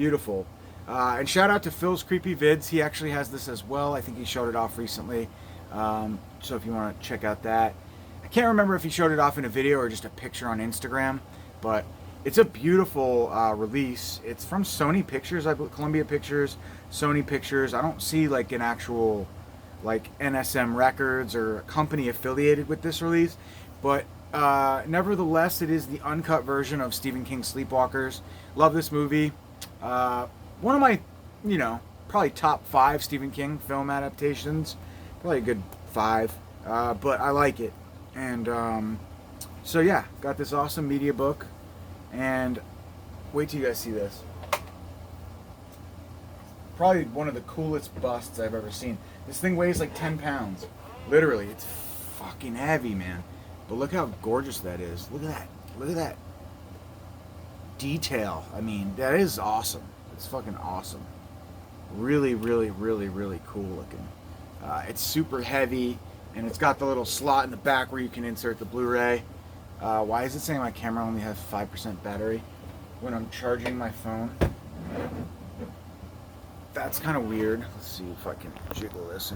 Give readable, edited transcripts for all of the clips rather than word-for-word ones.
Beautiful. And shout out to Phil's Creepy Vids. He actually has this as well. I think he showed it off recently. So if you want to check out that. I can't remember if he showed it off in a video or just a picture on Instagram. But it's a beautiful release. It's from Sony Pictures, I believe, Columbia Pictures, Sony Pictures. I don't see like an actual like NSM Records or a company affiliated with this release. But nevertheless, it is the uncut version of Stephen King's Sleepwalkers. Love this movie. One of my, probably top 5 Stephen King film adaptations. Probably a good 5. But I like it. And so yeah, got this awesome media book. And wait till you guys see this. Probably one of the coolest busts I've ever seen. This thing weighs like 10 pounds. Literally, it's fucking heavy, man. But look how gorgeous that is. Look at that. Look at that detail. I mean, that is awesome. It's fucking awesome. Really, really, really, really cool looking. It's super heavy, and it's got the little slot in the back where you can insert the Blu-ray. Why is it saying my camera only has 5% battery when I'm charging my phone? That's kind of weird. Let's see if I can jiggle this.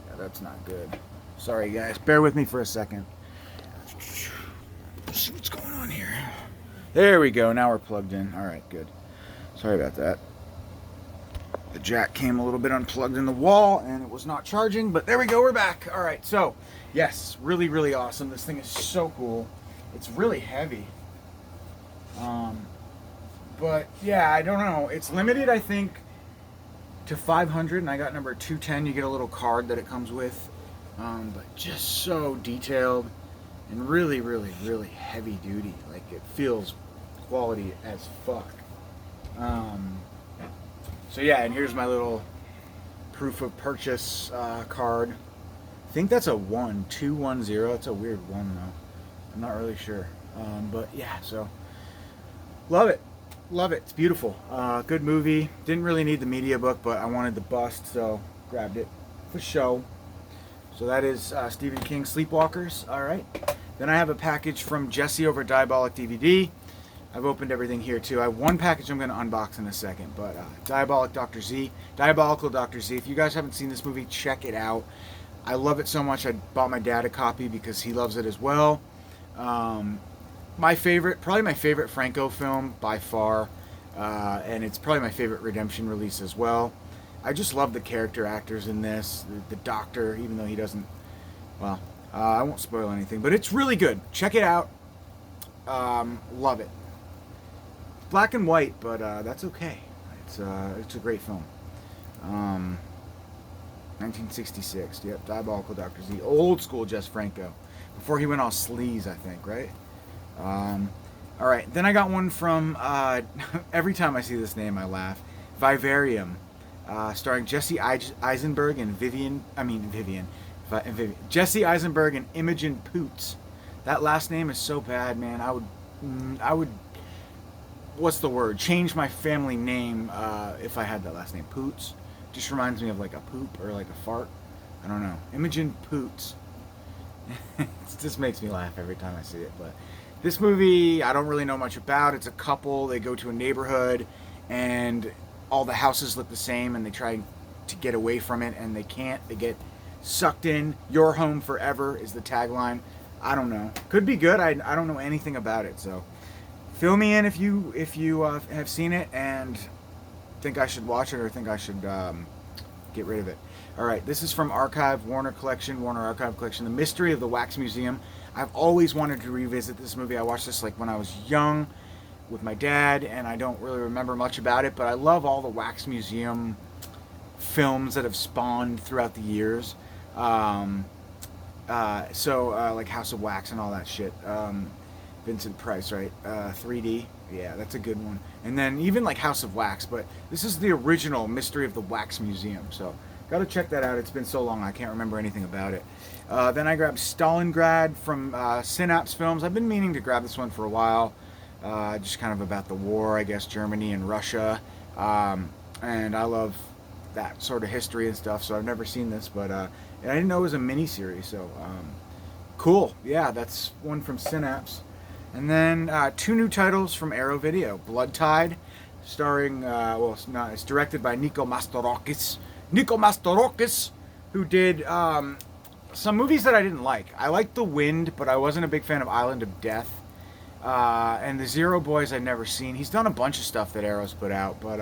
Yeah, that's not good. Sorry, guys. Bear with me for a second. Let's see what's going on here. There we go. Now we're plugged in. All right, good. Sorry about that. The jack came a little bit unplugged in the wall, and it was not charging, but there we go. We're back. All right, so, yes, really, really awesome. This thing is so cool. It's really heavy. But, yeah, I don't know. It's limited, I think, to 500, and I got number 210. You get a little card that it comes with. But just so detailed and really, really, really heavy duty. Like, it feels quality as fuck. So yeah, and here's my little proof of purchase card. I think that's a 210. It's a weird 1 though. I'm not really sure. But yeah, so love it. Love it. It's beautiful. Good movie. Didn't really need the media book, but I wanted the bust, so grabbed it for show. So that is Stephen King's Sleepwalkers. All right. Then I have a package from Jesse over Diabolic DVD. I've opened everything here too. I have one package I'm going to unbox in a second, but Diabolical Dr. Z. If you guys haven't seen this movie, check it out. I love it so much I bought my dad a copy because he loves it as well. Probably my favorite Franco film by far, and it's probably my favorite redemption release as well. I just love the character actors in this. The doctor, even though he doesn't, well, I won't spoil anything, but it's really good. Check it out. Love it. Black and white, but that's okay. It's a great film. 1966. Yep, Diabolical Dr. Z. Old school Jess Franco. Before he went all sleaze, I think, right? All right. Then I got one from, every time I see this name, I laugh. Vivarium, starring Jesse Eisenberg and Jesse Eisenberg and Imogen Poots. That last name is so bad, man. I would, what's the word? Change my family name if I had that last name. Poots. Just reminds me of like a poop or like a fart. I don't know. Imogen Poots. It just makes me laugh every time I see it. But this movie, I don't really know much about. It's a couple. They go to a neighborhood, and all the houses look the same, and they try to get away from it, and they can't. They get sucked in. Your home forever is the tagline. I don't know. Could be good. I don't know anything about it. So fill me in if you have seen it and think I should watch it or think I should get rid of it. All right, this is from Warner Archive Collection, The Mystery of the Wax Museum. I've always wanted to revisit this movie. I watched this like when I was young with my dad, and I don't really remember much about it, but I love all the Wax Museum films that have spawned throughout the years. Like House of Wax and all that shit. Vincent Price, right? 3D. Yeah, that's a good one. And then even like House of Wax, but this is the original Mystery of the Wax Museum. So got to check that out. It's been so long I can't remember anything about it. Then I grabbed Stalingrad from Synapse Films. I've been meaning to grab this one for a while. Just kind of about the war, I guess, Germany and Russia. And I love that sort of history and stuff, so I've never seen this, but and I didn't know it was a mini-series, so cool. Yeah, that's one from Synapse. And then 2 new titles from Arrow Video. Blood Tide, starring, it's directed by Nikos Mastorakis. Nikos Mastorakis, who did some movies that I didn't like. I liked The Wind, but I wasn't a big fan of Island of Death. And the Zero Boys I'd never seen. He's done a bunch of stuff that Arrow's put out, but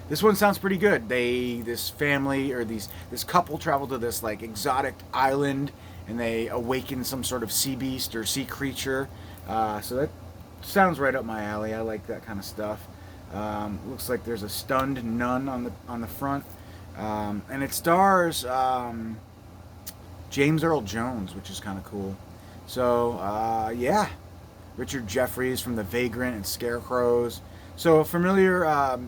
this one sounds pretty good. This family, or this couple travel to this like exotic island, and they awaken some sort of sea beast or sea creature. So that sounds right up my alley. I like that kind of stuff. Looks like there's a stunned nun on the front, and it stars James Earl Jones, which is kind of cool. So yeah, Richard Jeffries from The Vagrant and Scarecrows. So a familiar, horror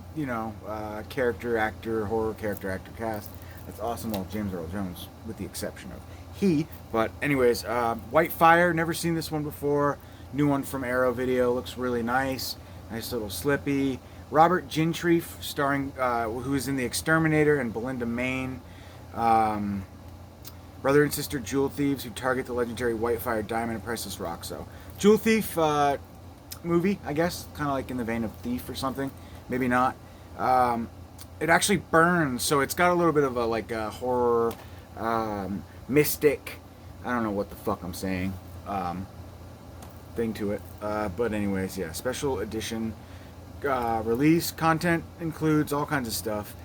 character actor cast. That's awesome. Well, James Earl Jones, with the exception of he. But anyways, White Fire. Never seen this one before. New one from Arrow Video. Looks really nice. Nice little slippy. Robert Gentry, starring, who is in The Exterminator and Belinda Maine. Brother and sister jewel thieves who target the legendary Whitefire diamond and priceless rock. So, Jewel Thief movie, I guess. Kind of like in the vein of Thief or something. Maybe not. It actually burns, so it's got a little bit of a horror, mystic, I don't know what the fuck I'm saying, thing to it. But anyways, yeah, special edition release. Content includes all kinds of stuff.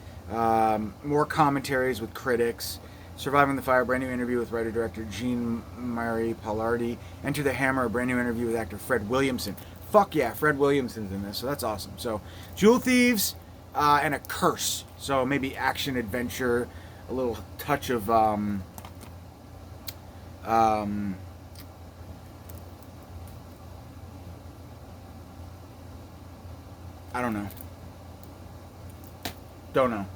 More commentaries with critics. Surviving the Fire, brand new interview with writer-director Jean-Marie Pallardi. Enter the Hammer, a brand new interview with actor Fred Williamson. Fuck yeah, Fred Williamson's in this, so that's awesome. So, Jewel Thieves and a Curse. So maybe action, adventure, a little touch of I don't know. Don't know.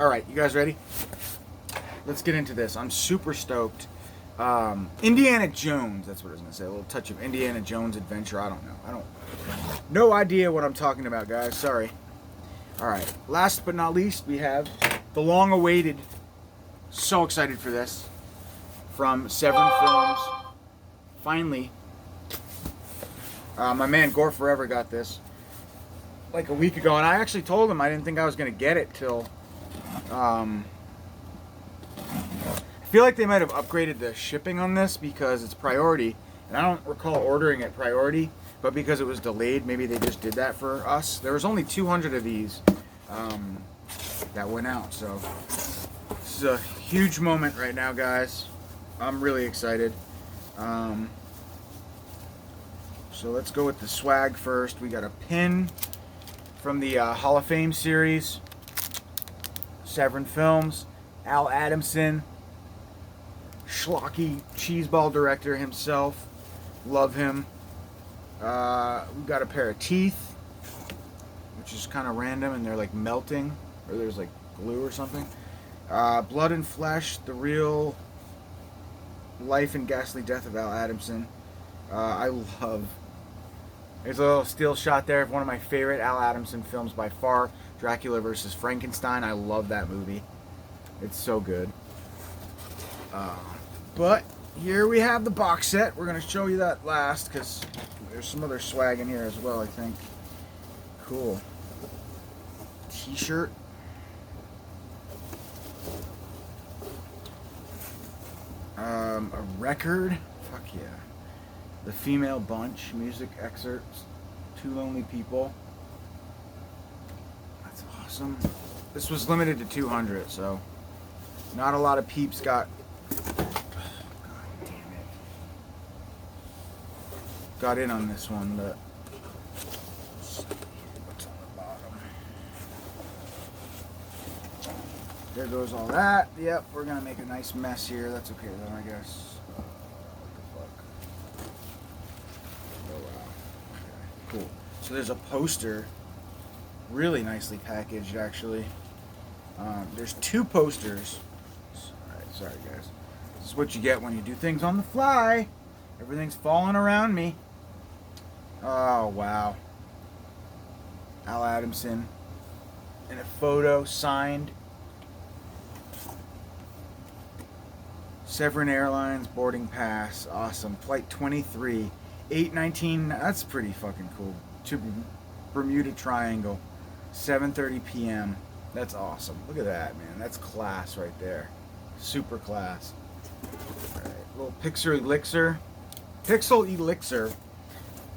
Alright, you guys ready? Let's get into this. I'm super stoked. Indiana Jones, that's what I was going to say. A little touch of Indiana Jones adventure. I don't know. No idea what I'm talking about, guys. Sorry. Alright, last but not least, we have the long-awaited, so excited for this, from Severin Films. Finally. My man Gore Forever got this like a week ago, and I actually told him I didn't think I was going to get it till... I feel like they might have upgraded the shipping on this because it's priority, and I don't recall ordering it priority, but because it was delayed, maybe they just did that for us. There was only 200 of these that went out, so this is a huge moment right now, guys. I'm really excited. So let's go with the swag first. We got a pin from the Hall of Fame series, Severin Films, Al Adamson, schlocky cheeseball director himself. Love him. We got a pair of teeth, which is kind of random, and they're like melting, or there's like glue or something. Blood and Flesh, the real life and ghastly death of Al Adamson. I love. There's a little still shot there of one of my favorite Al Adamson films by far, Dracula vs. Frankenstein. I love that movie. It's so good. But here we have the box set. We're going to show you that last because there's some other swag in here as well, I think. Cool. T-shirt. A record. Fuck yeah. The Female Bunch. Music excerpts. Two Lonely People. That's awesome. This was limited to 200, so not a lot of peeps got... got in on this one, but what's on the bottom? There goes all that. Yep, we're gonna make a nice mess here. That's okay then, I guess. What the fuck? Oh wow. Okay, cool. So there's a poster, really nicely packaged actually. There's two posters. Alright, sorry guys. This is what you get when you do things on the fly. Everything's falling around me. Oh, wow. Al Adamson in a photo signed. Severin Airlines boarding pass. Awesome. Flight 23, 8:19. That's pretty fucking cool. Bermuda Triangle, 7:30 p.m. That's awesome. Look at that, man. That's class right there. Super class. All right, little Pixel Elixir. Pixel Elixir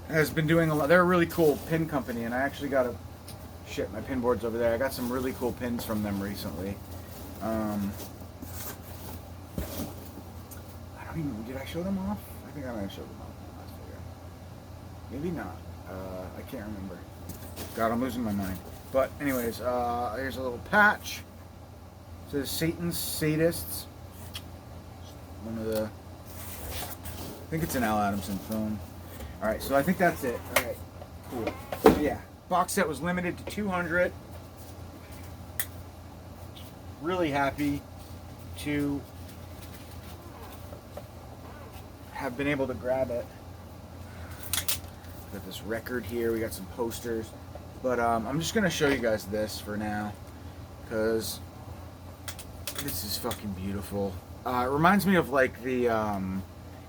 has been doing a lot. They're a really cool pin company, and I actually got a shit. My pin board's over there. I got some really cool pins from them recently. I don't even. Did I show them off? I think I might have showed them off in the last video. Maybe not. I can't remember. God, I'm losing my mind. But anyways, here's a little patch. It says Satan's Sadists. One of the. I think it's an Al Adamson film. All right, so I think that's it. All right, cool. So yeah, box set was limited to 200. Really happy to have been able to grab it. Got this record here. We got some posters, but I'm just gonna show you guys this for now because this is fucking beautiful. It reminds me of like the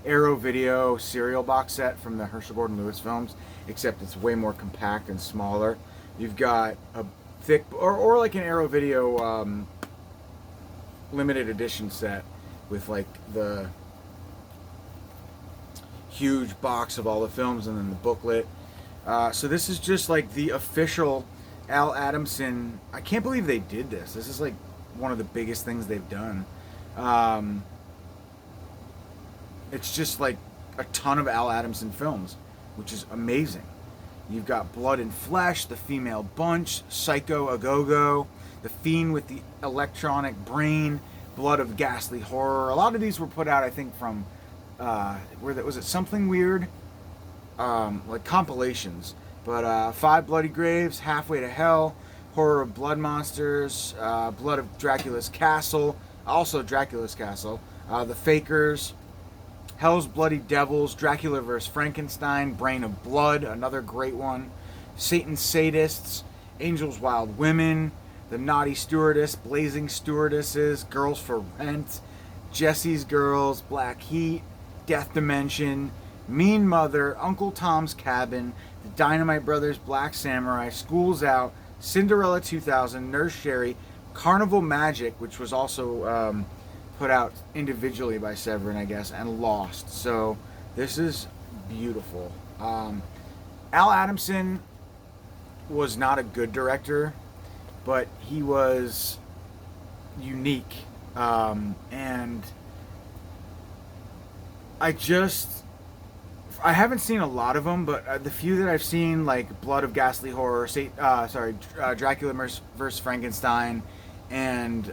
Arrow Video serial box set from the Herschel Gordon Lewis films, except it's way more compact and smaller. You've got a thick, or like an Arrow Video limited edition set with like the huge box of all the films and then the booklet. So this is just like the official Al Adamson. I can't believe they did this. This is like one of the biggest things they've done. It's just like a ton of Al Adamson films, which is amazing. You've got Blood and Flesh, The Female Bunch, Psycho A Go-Go, The Fiend with the Electronic Brain, Blood of Ghastly Horror. A lot of these were put out, I think, from was it Something Weird? Like compilations. But Five Bloody Graves, Halfway to Hell, Horror of Blood Monsters, Blood of Dracula's Castle, also Dracula's Castle, The Fakers, Hell's Bloody Devils, Dracula vs. Frankenstein, Brain of Blood, another great one, Satan's Sadists, Angels Wild Women, The Naughty Stewardess, Blazing Stewardesses, Girls for Rent, Jesse's Girls, Black Heat, Death Dimension, Mean Mother, Uncle Tom's Cabin, The Dynamite Brothers, Black Samurai, School's Out, Cinderella 2000, Nurse Sherry, Carnival Magic, which was also put out individually by Severin, I guess, and Lost. So this is beautiful. Al Adamson was not a good director, but he was unique. And I haven't seen a lot of them, but the few that I've seen, like Blood of Ghastly Horror, Dracula vs. Frankenstein, and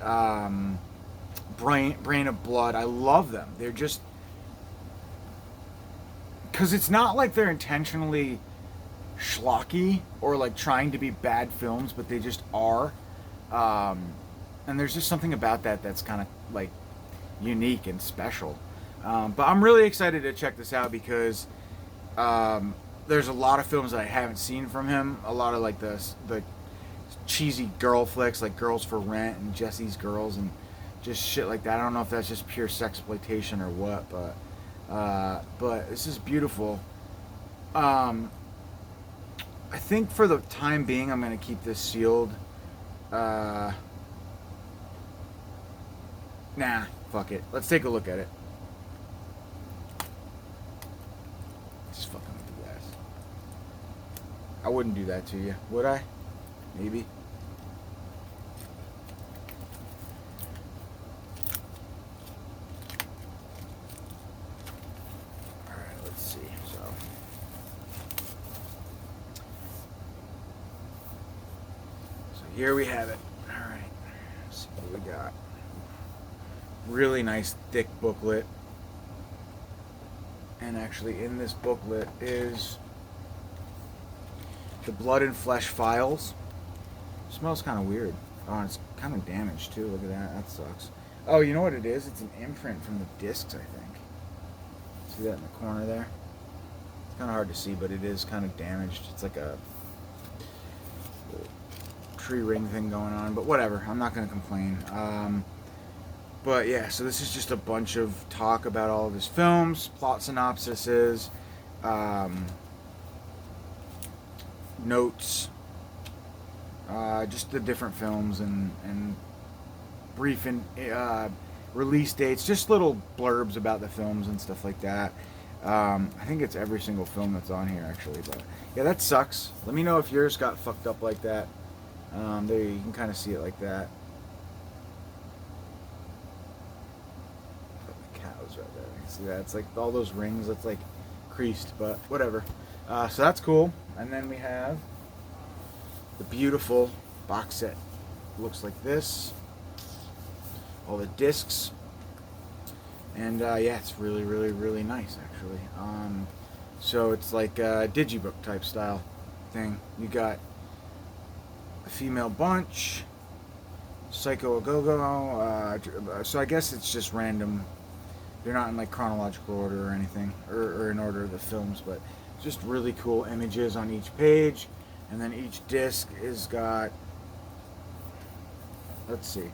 Brain of Blood, I love them. They're just, because it's not like they're intentionally schlocky or like trying to be bad films, but they just are. And there's just something about that that's kind of like unique and special. But I'm really excited to check this out because there's a lot of films that I haven't seen from him. A lot of like the cheesy girl flicks like Girls for Rent and Jesse's Girls and just shit like that. I don't know if that's just pure sexploitation or what, but this is beautiful. I think for the time being I'm going to keep this sealed. Nah, fuck it. Let's take a look at it. Just fucking with you guys. I wouldn't do that to you, would I? Maybe. Alright, let's see. So here we have it. Alright. Let's see what we got. Really nice thick booklet. And actually in this booklet is the Blood and Flesh files. It smells kind of weird. Oh, it's kind of damaged too. Look at that. That sucks. Oh, you know what it is? It's an imprint from the discs, I think. See that in the corner there? It's kind of hard to see, but it is kind of damaged. It's like a tree ring thing going on, but whatever. I'm not going to complain. But yeah, so this is just a bunch of talk about all of his films, plot synopsises, notes, just the different films and brief release dates, just little blurbs about the films and stuff like that. I think it's every single film that's on here actually, but yeah, that sucks. Let me know if yours got fucked up like that. There you can kind of see it like that. The cows right there. You can see that? It's like all those rings. That's like creased, but whatever. So that's cool. And then we have the beautiful box set. Looks like this. All the discs. And yeah, it's really, really, really nice actually. So it's like a digibook type style thing. You got a female bunch, Psycho a Go-Go. So I guess it's just random. They're not in like chronological order or anything, or in order of the films, but just really cool images on each page. And then each disc is got, let's see.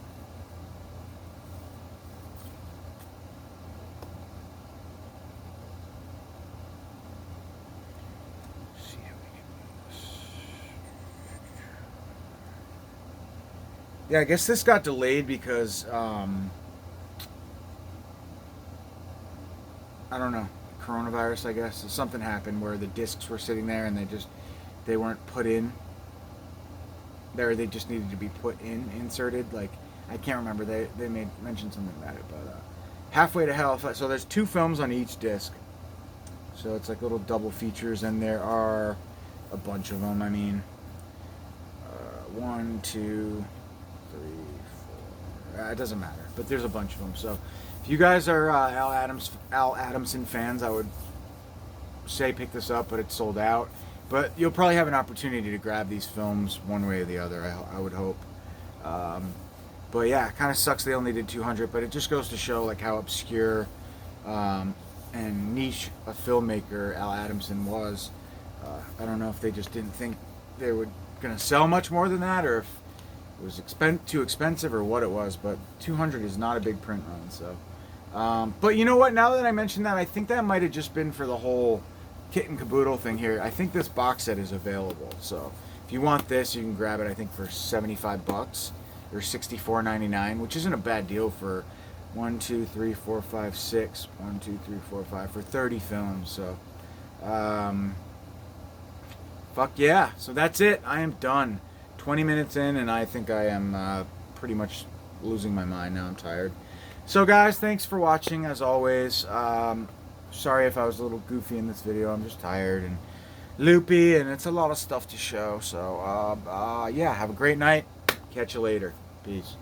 Yeah, I guess this got delayed because, I don't know, coronavirus, I guess. Something happened where the discs were sitting there and they weren't put in. They just needed to be put in, inserted. Like, I can't remember. They mentioned something about it, but Halfway to Hell. So there's 2 films on each disc. So it's like little double features, and there are a bunch of them. I mean, 1, 2... 3, 4. It doesn't matter, but there's a bunch of them. So if you guys are Al Adamson fans, I would say pick this up, but it's sold out. But you'll probably have an opportunity to grab these films one way or the other, I would hope. But yeah, it kind of sucks they only did 200, but it just goes to show like how obscure and niche a filmmaker Al Adamson was. I don't know if they just didn't think they were gonna sell much more than that, or if it was too expensive or what it was, but 200 is not a big print run. So, but you know what? Now that I mentioned that, I think that might have just been for the whole kit and caboodle thing here. I think this box set is available. So if you want this, you can grab it. I think for 75 bucks or $64.99, which isn't a bad deal for 1, 2, 3, 4, 5, 6. 1, 2, 3, 4, 5 for 30 films. So, fuck yeah. So that's it. I am done. 20 minutes in, and I think I am pretty much losing my mind now. I'm tired. So guys, thanks for watching as always. Sorry if I was a little goofy in this video. I'm just tired and loopy, and it's a lot of stuff to show. So yeah, have a great night. Catch you later. Peace.